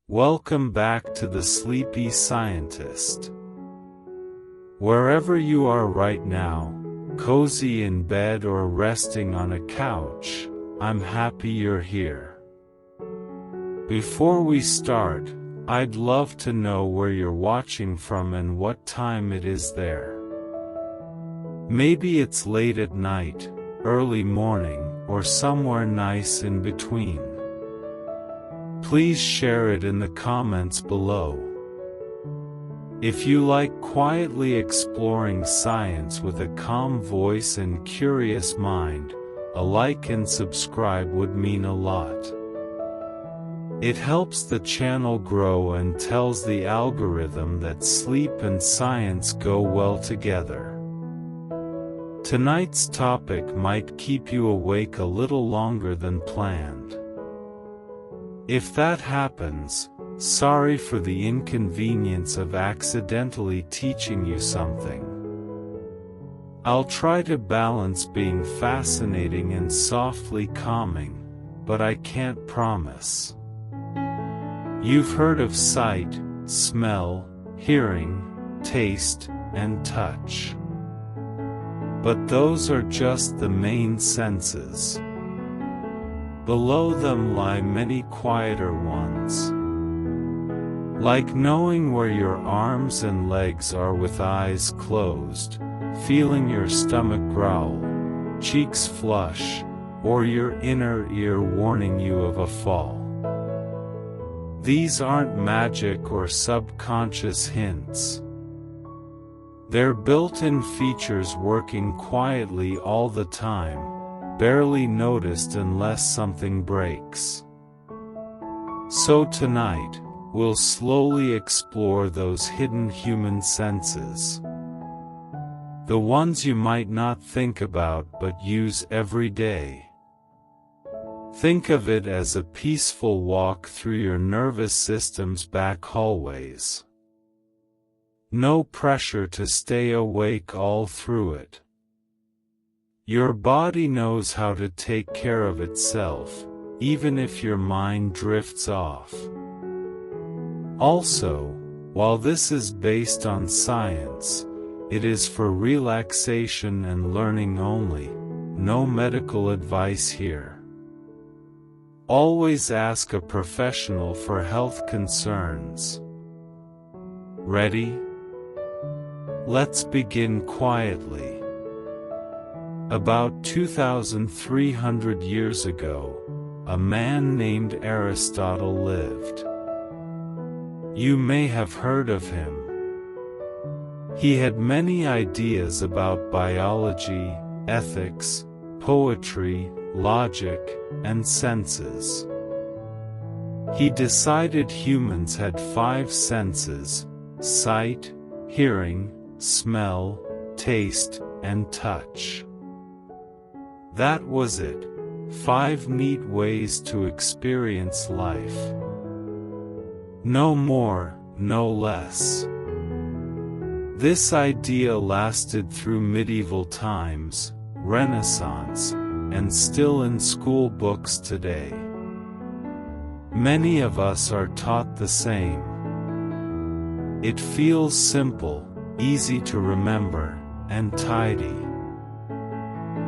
Welcome back to the Sleepy Scientist. Wherever you are right now, cozy in bed or resting on a couch, I'm happy you're here. Before we start, I'd love to know where you're watching from and what time it is there. Maybe it's late at night, early morning, or somewhere nice in between. Please share it in the comments below. If you like quietly exploring science with a calm voice and curious mind, a like and subscribe would mean a lot. It helps the channel grow and tells the algorithm that sleep and science go well together. Tonight's topic might keep you awake a little longer than planned. If that happens, sorry for the inconvenience of accidentally teaching you something. I'll try to balance being fascinating and softly calming, but I can't promise. You've heard of sight, smell, hearing, taste, and touch. But those are just the main senses. Below them lie many quieter ones. Like knowing where your arms and legs are with eyes closed, feeling your stomach growl, cheeks flush, or your inner ear warning you of a fall. These aren't magic or subconscious hints. They're built-in features working quietly all the time, barely noticed unless something breaks. So tonight, we'll slowly explore those hidden human senses. The ones you might not think about but use every day. Think of it as a peaceful walk through your nervous system's back hallways. No pressure to stay awake all through it. Your body knows how to take care of itself, even if your mind drifts off. Also, while this is based on science, it is for relaxation and learning only, no medical advice here. Always ask a professional for health concerns. Ready? Let's begin quietly. About 2,300 years ago, a man named Aristotle lived. You may have heard of him. He had many ideas about biology, ethics, poetry, logic, and senses. He decided humans had 5 senses: sight, hearing, smell, taste, and touch. That was it. 5 neat ways to experience life. No more, no less. This idea lasted through medieval times, Renaissance, and still in school books today. Many of us are taught the same. It feels simple, easy to remember, and tidy.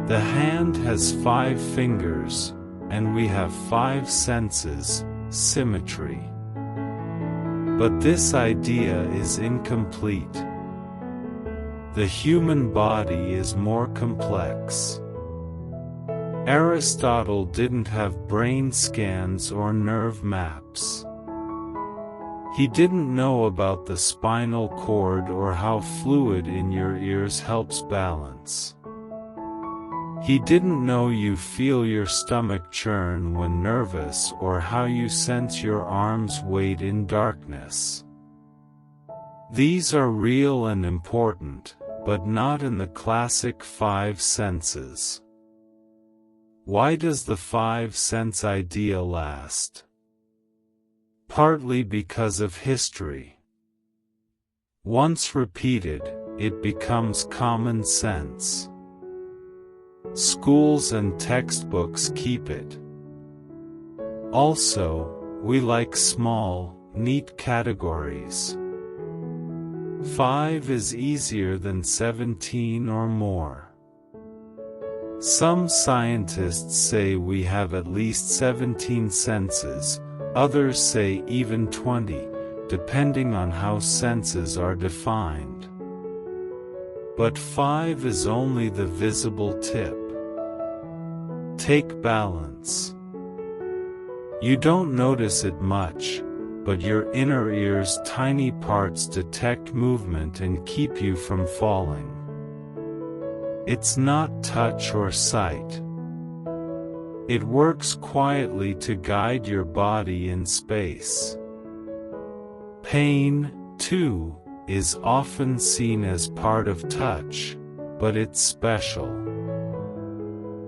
The hand has 5 fingers, and we have 5 senses, symmetry. But this idea is incomplete. The human body is more complex. Aristotle didn't have brain scans or nerve maps. He didn't know about the spinal cord or how fluid in your ears helps balance. He didn't know you feel your stomach churn when nervous or how you sense your arms' weight in darkness. These are real and important, but not in the classic 5 senses. Why does the 5-sense idea last? Partly because of history. Once repeated, it becomes common sense. Schools and textbooks keep it. Also, we like small, neat categories. 5 is easier than 17 or more. Some scientists say we have at least 17 senses, others say even 20, depending on how senses are defined. But 5 is only the visible tip. Take balance. You don't notice it much, but your inner ear's tiny parts detect movement and keep you from falling. It's not touch or sight. It works quietly to guide your body in space. Pain, too, is often seen as part of touch, but it's special.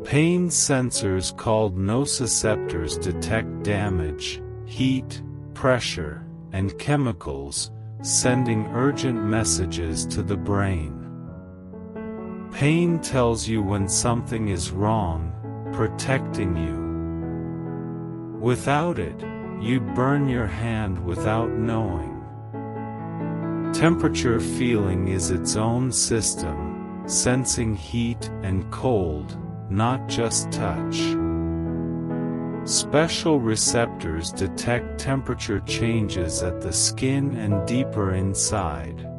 Pain sensors called nociceptors detect damage, heat, pressure, and chemicals, sending urgent messages to the brain. Pain tells you when something is wrong, protecting you. Without it, you'd burn your hand without knowing. Temperature feeling is its own system, sensing heat and cold, not just touch. Special receptors detect temperature changes at the skin and deeper inside.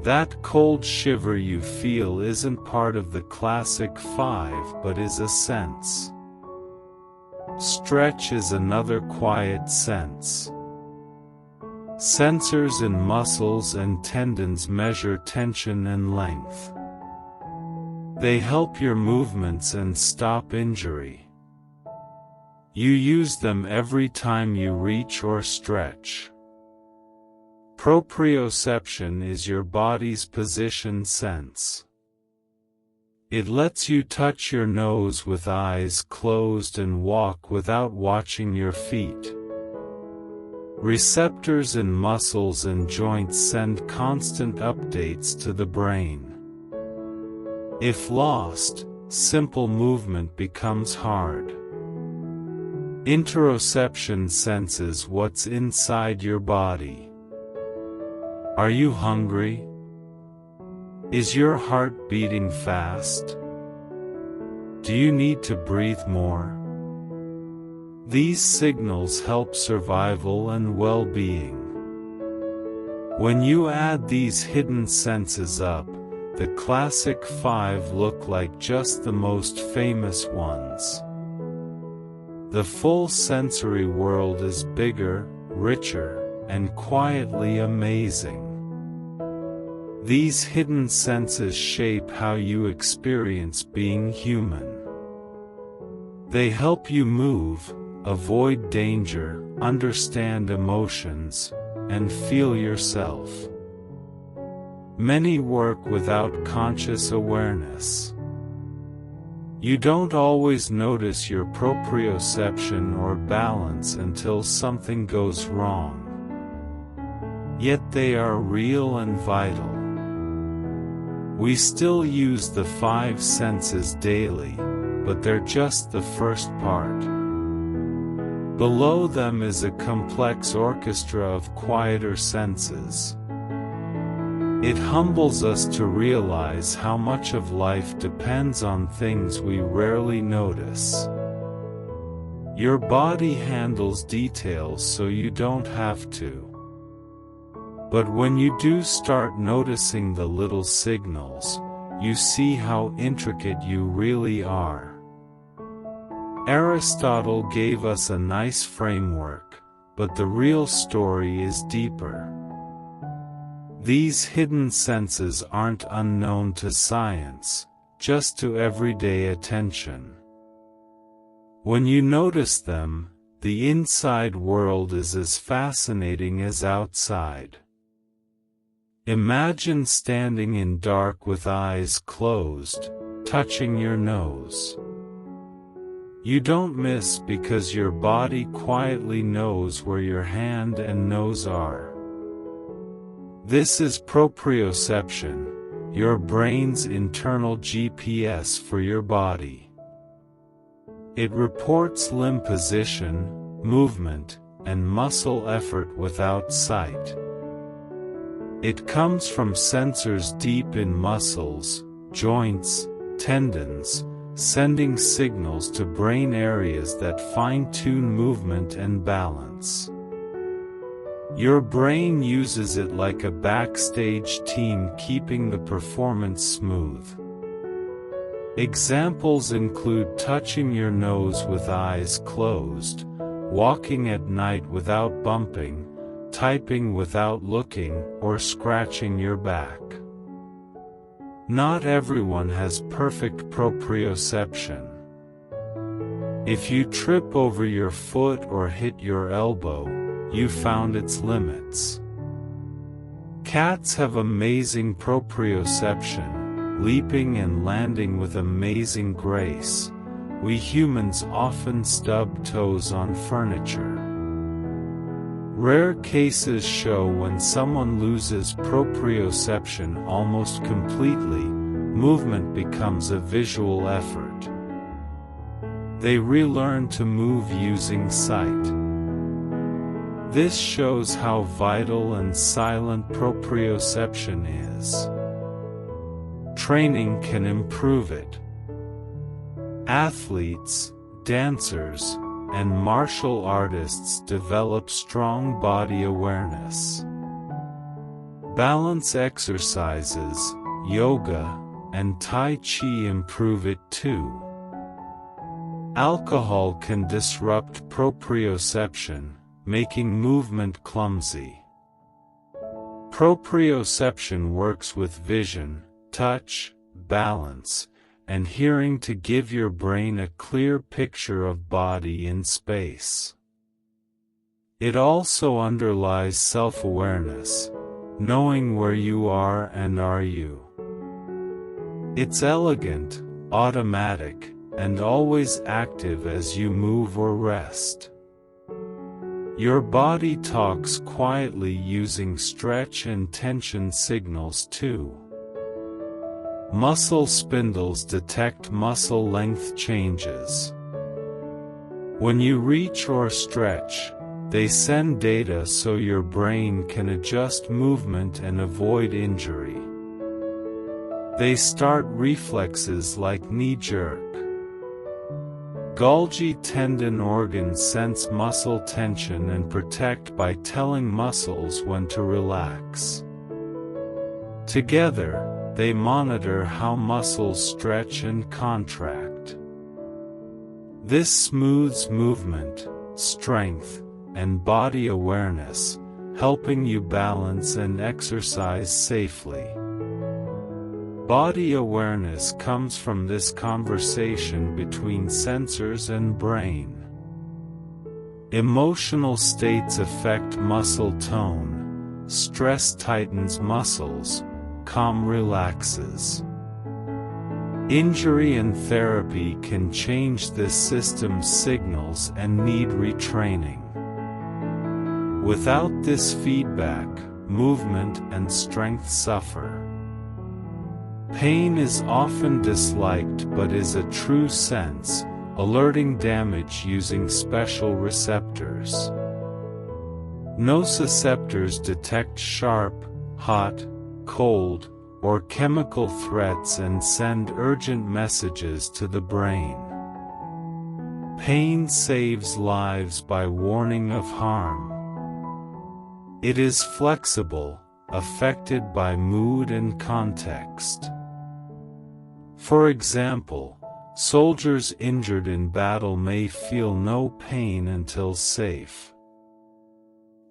That cold shiver you feel isn't part of the classic 5 but is a sense. Stretch is another quiet sense. Sensors in muscles and tendons measure tension and length. They help your movements and stop injury. You use them every time you reach or stretch. Proprioception is your body's position sense. It lets you touch your nose with eyes closed and walk without watching your feet. Receptors in muscles and joints send constant updates to the brain. If lost, simple movement becomes hard. Interoception senses what's inside your body. Are you hungry? Is your heart beating fast? Do you need to breathe more? These signals help survival and well-being. When you add these hidden senses up, the classic 5 look like just the most famous ones. The full sensory world is bigger, richer, and quietly amazing. These hidden senses shape how you experience being human. They help you move, avoid danger, understand emotions, and feel yourself. Many work without conscious awareness. You don't always notice your proprioception or balance until something goes wrong. Yet they are real and vital. We still use the 5 senses daily, but they're just the first part. Below them is a complex orchestra of quieter senses. It humbles us to realize how much of life depends on things we rarely notice. Your body handles details so you don't have to. But when you do start noticing the little signals, you see how intricate you really are. Aristotle gave us a nice framework, but the real story is deeper. These hidden senses aren't unknown to science, just to everyday attention. When you notice them, the inside world is as fascinating as outside. Imagine standing in dark with eyes closed, touching your nose. You don't miss because your body quietly knows where your hand and nose are. This is proprioception, your brain's internal GPS for your body. It reports limb position, movement, and muscle effort without sight. It comes from sensors deep in muscles, joints, tendons, sending signals to brain areas that fine-tune movement and balance. Your brain uses it like a backstage team, keeping the performance smooth. Examples include touching your nose with eyes closed, walking at night without bumping, typing without looking, or scratching your back. Not everyone has perfect proprioception. If you trip over your foot or hit your elbow, you found its limits. Cats have amazing proprioception, leaping and landing with amazing grace. We humans often stub toes on furniture. Rare cases show when someone loses proprioception almost completely, movement becomes a visual effort. They relearn to move using sight. This shows how vital and silent proprioception is. Training can improve it. Athletes, dancers, and martial artists develop strong body awareness. Balance exercises, yoga, and Tai Chi improve it too. Alcohol can disrupt proprioception, making movement clumsy. Proprioception works with vision, touch, balance, and hearing to give your brain a clear picture of body in space. It also underlies self-awareness, knowing where you are and are you. It's elegant, automatic, and always active as you move or rest. Your body talks quietly using stretch and tension signals too. Muscle spindles detect muscle length changes. When you reach or stretch, they send data so your brain can adjust movement and avoid injury. They start reflexes like knee-jerk. Golgi tendon organs sense muscle tension and protect by telling muscles when to relax. Together, they monitor how muscles stretch and contract. This smooths movement, strength, and body awareness, helping you balance and exercise safely. Body awareness comes from this conversation between sensors and brain. Emotional states affect muscle tone. Stress tightens muscles, calm relaxes. Injury and therapy can change this system's signals and need retraining. Without this feedback, movement and strength suffer. Pain is often disliked but is a true sense, alerting damage using special receptors. Nociceptors detect sharp, hot, cold, or chemical threats and send urgent messages to the brain. Pain saves lives by warning of harm. It is flexible, affected by mood and context. For example, soldiers injured in battle may feel no pain until safe.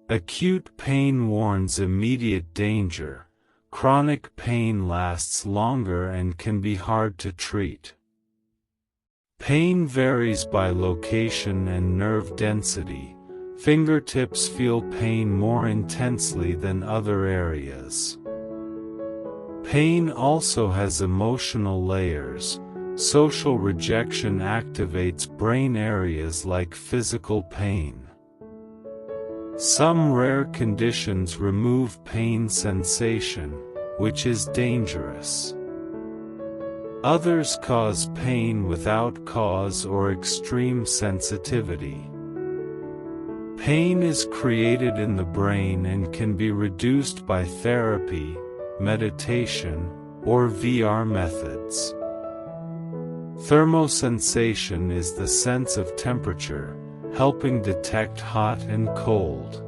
Acute pain warns immediate danger. Chronic pain lasts longer and can be hard to treat. Pain varies by location and nerve density. Fingertips feel pain more intensely than other areas. Pain also has emotional layers. Social rejection activates brain areas like physical pain. Some rare conditions remove pain sensation, which is dangerous. Others cause pain without cause or extreme sensitivity. Pain is created in the brain and can be reduced by therapy, meditation, or VR methods. Thermosensation is the sense of temperature, helping detect hot and cold.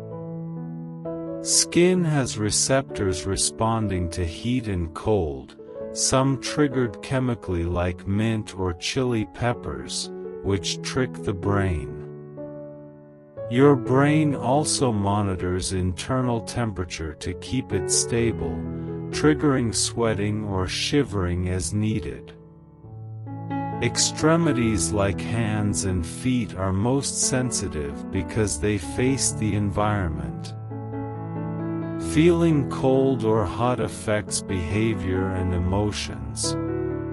Skin has receptors responding to heat and cold, some triggered chemically like mint or chili peppers, which trick the brain. Your brain also monitors internal temperature to keep it stable, triggering sweating or shivering as needed. Extremities like hands and feet are most sensitive because they face the environment. Feeling cold or hot affects behavior and emotions.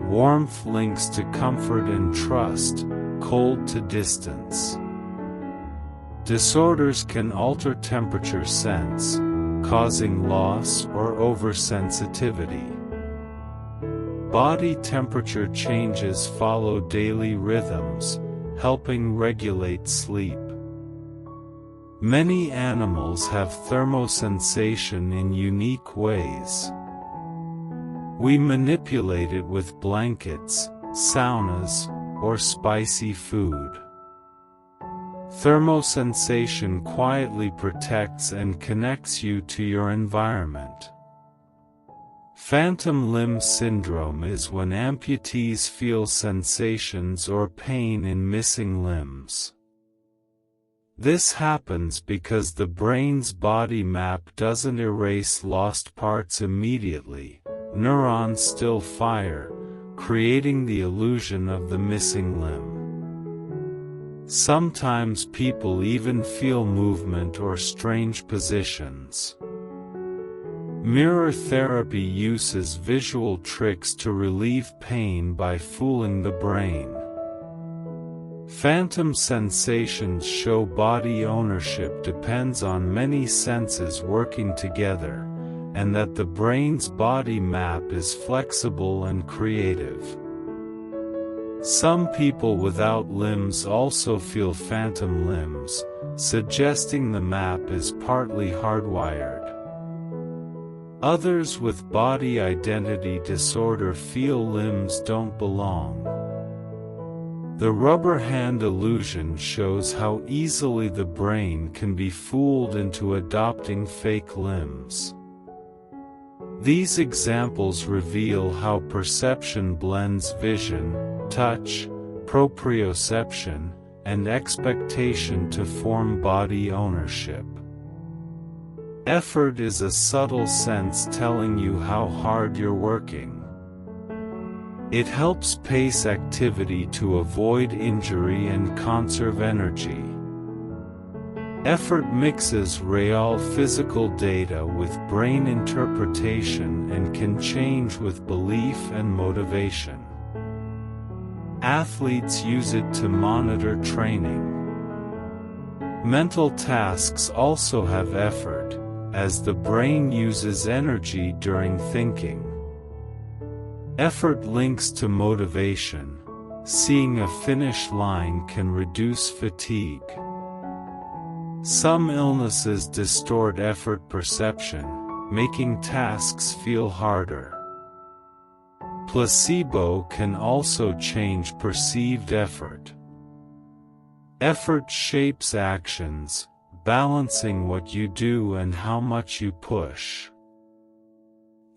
Warmth links to comfort and trust, cold to distance. Disorders can alter temperature sense, causing loss or oversensitivity. Body temperature changes follow daily rhythms, helping regulate sleep. Many animals have thermosensation in unique ways. We manipulate it with blankets, saunas, or spicy food. Thermosensation quietly protects and connects you to your environment. Phantom limb syndrome is when amputees feel sensations or pain in missing limbs. This happens because the brain's body map doesn't erase lost parts immediately. Neurons still fire, creating the illusion of the missing limb. Sometimes people even feel movement or strange positions. Mirror therapy uses visual tricks to relieve pain by fooling the brain. Phantom sensations show body ownership depends on many senses working together, and that the brain's body map is flexible and creative. Some people without limbs also feel phantom limbs, suggesting the map is partly hardwired. Others with body identity disorder feel limbs don't belong. The rubber hand illusion shows how easily the brain can be fooled into adopting fake limbs. These examples reveal how perception blends vision, touch, proprioception, and expectation to form body ownership. Effort is a subtle sense telling you how hard you're working. It helps pace activity to avoid injury and conserve energy. Effort mixes real physical data with brain interpretation and can change with belief and motivation. Athletes use it to monitor training. Mental tasks also have effort, as the brain uses energy during thinking. Effort links to motivation. Seeing a finish line can reduce fatigue. Some illnesses distort effort perception, making tasks feel harder. Placebo can also change perceived effort. Effort shapes actions, balancing what you do and how much you push.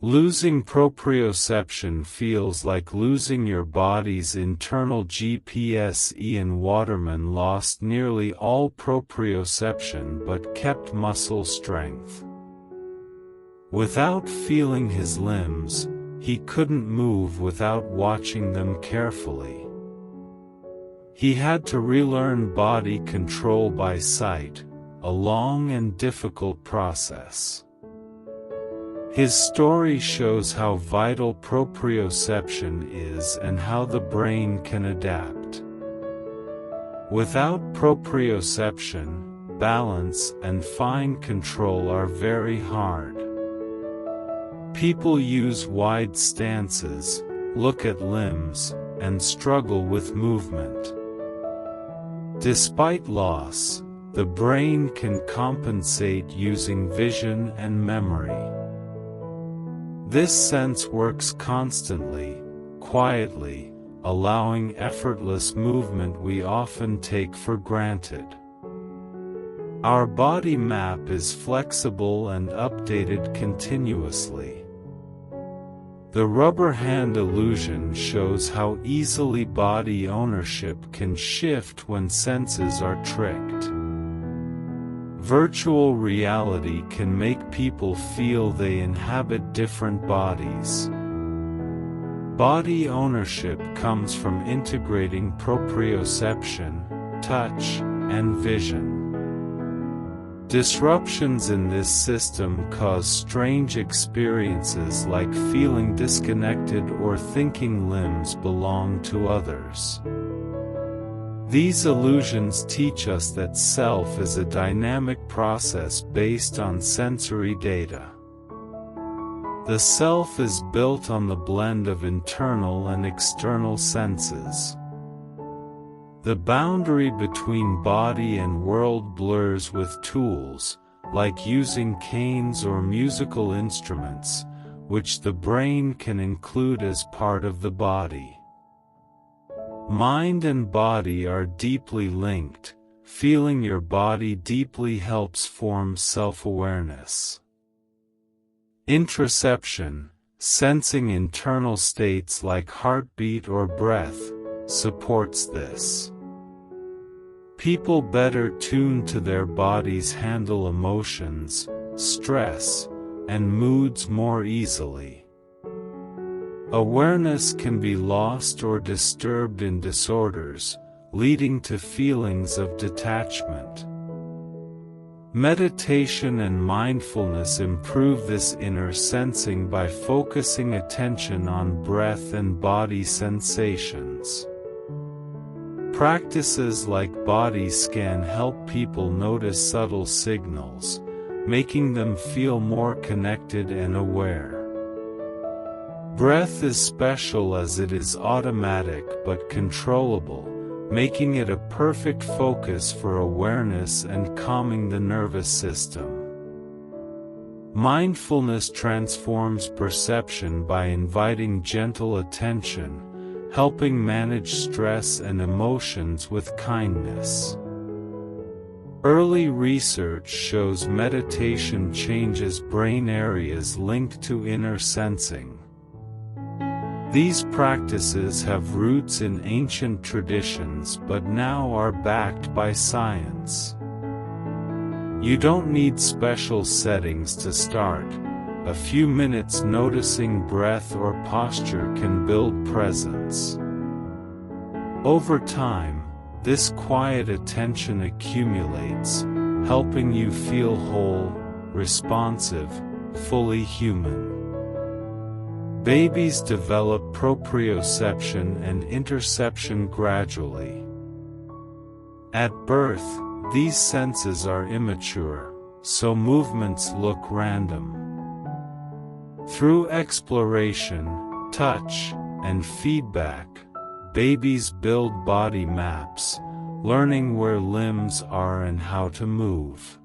Losing proprioception feels like losing your body's internal GPS. Ian Waterman lost nearly all proprioception but kept muscle strength. Without feeling his limbs, he couldn't move without watching them carefully. He had to relearn body control by sight, a long and difficult process. His story shows how vital proprioception is and how the brain can adapt. Without proprioception, balance and fine control are very hard. People use wide stances, look at limbs, and struggle with movement. Despite loss, the brain can compensate using vision and memory. This sense works constantly, quietly, allowing effortless movement we often take for granted. Our body map is flexible and updated continuously. The rubber hand illusion shows how easily body ownership can shift when senses are tricked. Virtual reality can make people feel they inhabit different bodies. Body ownership comes from integrating proprioception, touch, and vision. Disruptions in this system cause strange experiences like feeling disconnected or thinking limbs belong to others. These illusions teach us that self is a dynamic process based on sensory data. The self is built on the blend of internal and external senses. The boundary between body and world blurs with tools, like using canes or musical instruments, which the brain can include as part of the body. Mind and body are deeply linked. Feeling your body deeply helps form self-awareness. Interoception, sensing internal states like heartbeat or breath, supports this. People better tuned to their bodies handle emotions, stress, and moods more easily. Awareness can be lost or disturbed in disorders, leading to feelings of detachment. Meditation and mindfulness improve this inner sensing by focusing attention on breath and body sensations. Practices like body scan help people notice subtle signals, making them feel more connected and aware. Breath is special as it is automatic but controllable, making it a perfect focus for awareness and calming the nervous system. Mindfulness transforms perception by inviting gentle attention, helping manage stress and emotions with kindness. Early research shows meditation changes brain areas linked to inner sensing. These practices have roots in ancient traditions but now are backed by science. You don't need special settings to start. A few minutes noticing breath or posture can build presence. Over time, this quiet attention accumulates, helping you feel whole, responsive, fully human. Babies develop proprioception and interoception gradually. At birth, these senses are immature, so movements look random. Through exploration, touch, and feedback, babies build body maps, learning where limbs are and how to move.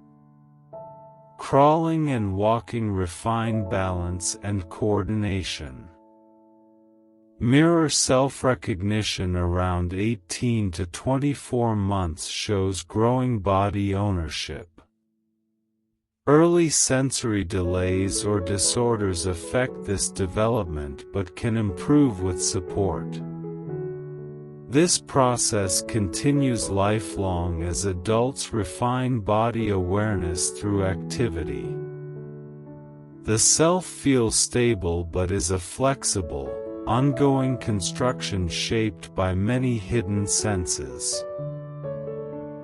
Crawling and walking refine balance and coordination. Mirror self-recognition around 18 to 24 months shows growing body ownership. Early sensory delays or disorders affect this development but can improve with support. This process continues lifelong as adults refine body awareness through activity. The self feels stable but is a flexible, ongoing construction shaped by many hidden senses.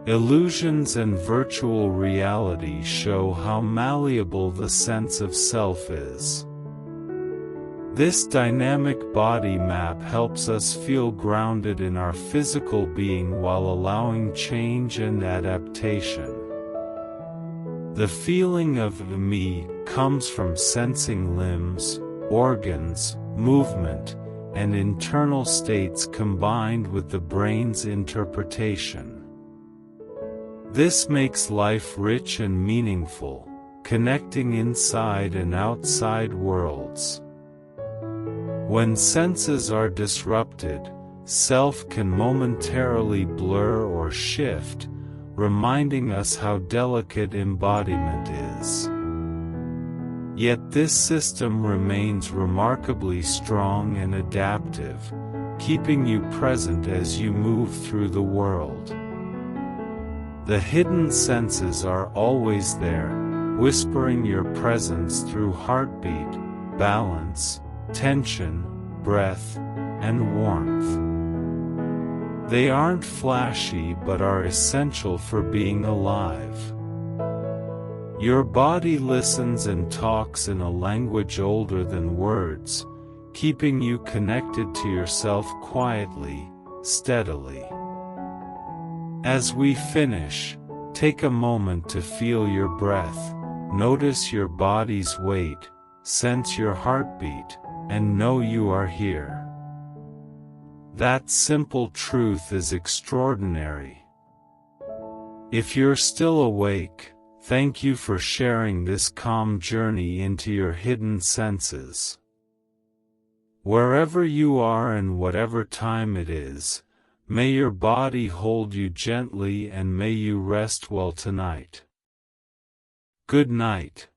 Illusions and virtual reality show how malleable the sense of self is. This dynamic body map helps us feel grounded in our physical being while allowing change and adaptation. The feeling of me comes from sensing limbs, organs, movement, and internal states combined with the brain's interpretation. This makes life rich and meaningful, connecting inside and outside worlds. When senses are disrupted, self can momentarily blur or shift, reminding us how delicate embodiment is. Yet this system remains remarkably strong and adaptive, keeping you present as you move through the world. The hidden senses are always there, whispering your presence through heartbeat, balance, tension, breath, and warmth. They aren't flashy but are essential for being alive. Your body listens and talks in a language older than words, keeping you connected to yourself quietly, steadily. As we finish, take a moment to feel your breath, notice your body's weight, sense your heartbeat, and know you are here. That simple truth is extraordinary. If you're still awake, thank you for sharing this calm journey into your hidden senses. Wherever you are and whatever time it is, may your body hold you gently and may you rest well tonight. Good night.